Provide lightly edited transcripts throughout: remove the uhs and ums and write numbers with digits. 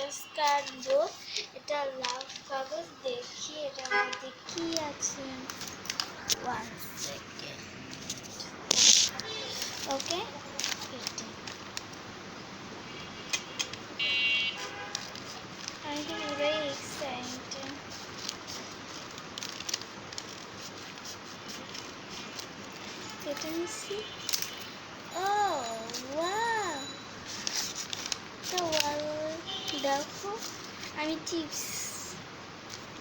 কাগজ কাটবো। এটা লাভ কাগজ, দেখি এটার মধ্যে কি আছে। 1 সেকেন্ড। ওকে, আমি তো পুরোই এক্সাইটেড। কেটে নিচ্ছি। ও ওয়াও, তো দেখো আমি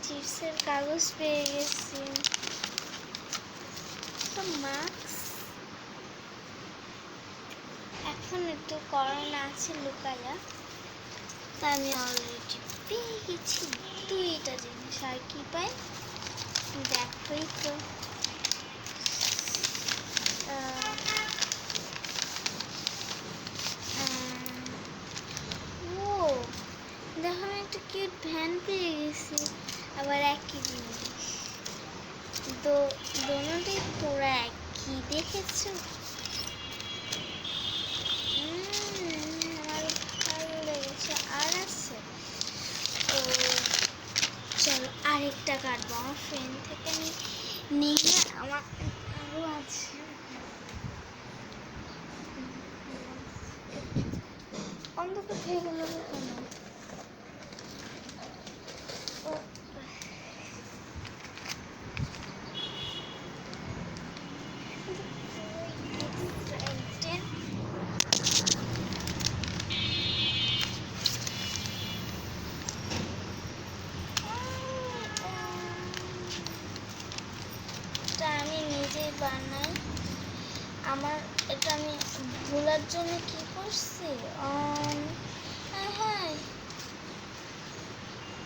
চিপসের কাগজ পেয়ে গেছি। তো মাস্ক এখন একটু করোনা আছে লুকায়া, তা আমি অলরেডি পেয়ে গেছি 2টা জিনিস। আর কি পাই দেখোই তো। ও দেখো, আমি একটা কিউট ভ্যান পেয়ে গেছি। আবার একই জিনিস, দোনোটাই পুরো একই, দেখেছো? আমার ভালো লেগেছে। আর আছে, ও চলো আরেকটা কাটবো। আমার ফ্রেন্ড থেকে আমি নিই না, আমার আরও আছে। অন্ধকার হয়ে গেল কেন? আমি নিজেই বানাই। আমার এটা আমি ভুলার জন্য কি করছি, হ্যাঁ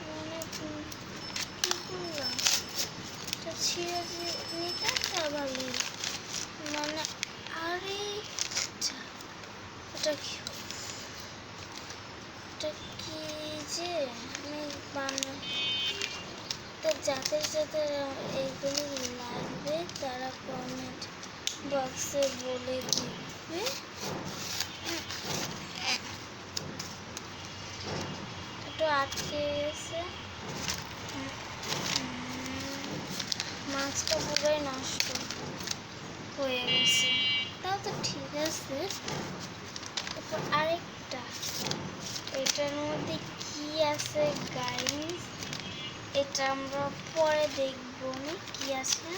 মানে কি করলাম, এটা ছিঁড়ে নিতে ভালো মানে। আরে এটা কি, এটা কি যে আমি বানাই, তো যাদের যাদের এইগুলি লাগবে তারা কমেন্ট বক্সে বলে দিবে। একটু আটকে গেছে, মাছটা পুরোই নষ্ট হয়ে গেছে। তাও তো ঠিক আছে। তারপর আরেকটা, এটার মধ্যে কি আছে গাইস, এটা আমরা পরে দেখবো না কি আছে।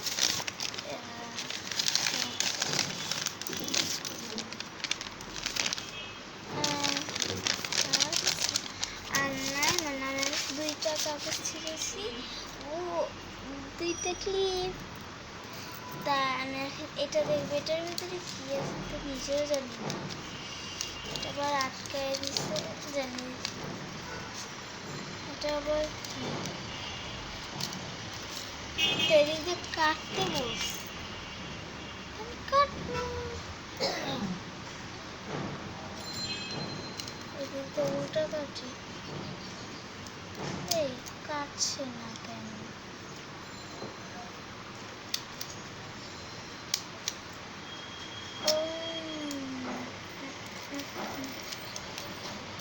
আর নাই মানে আমি 2টা কাগজ ছিঁড়েছি, ও 2টা ক্লিপ। তা আমি এটা দেখবো, এটার ভিতরে কি আছে তো নিজেও জানি না। এটা আবার আটকায় দিছে, জানি এটা আবার কি, এদিক দিয়ে কাটতে বলছি, কাটবো এদিক দিয়ে উল্টা কাটি। এই কাটছে না কেন?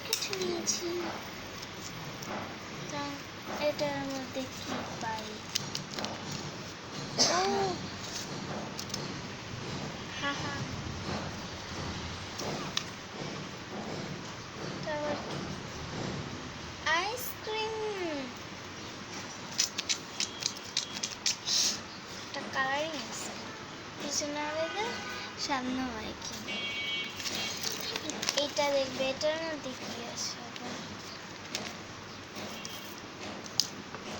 কেটে নিয়েছি। এটার মধ্যে কি পাই? ও হাহা, তারপর আইসক্রিম, একটা কালারিং আছে পিছনে আলাদা, সামনে কি। এটা দেখবে, এটার মধ্যে কি আছে।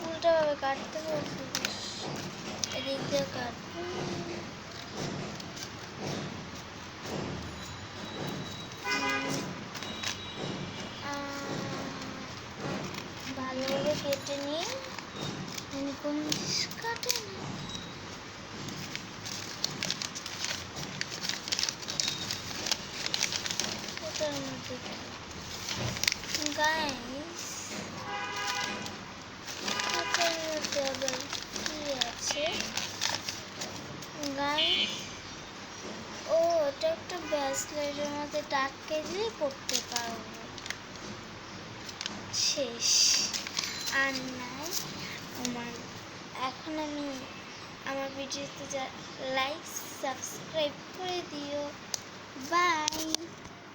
উল্টাভাবে কাটতে বলছি, এদিক দিয়ে কাটবো। ভালোভাবে কেটে নিয়ে আমি কোন জিনিস কাটে না। ওটার মধ্যে গাইস, ওটার মধ্যে আবার কি আছে গাইস? ও এটা একটা ব্রেসলেটের মধ্যে টাক দিলেই পড়তে পারবো। শেষ। আর নাই এখন আমি আমার ভিডিওতে যা লাইক সাবস্ক্রাইব করে দিও। বাই।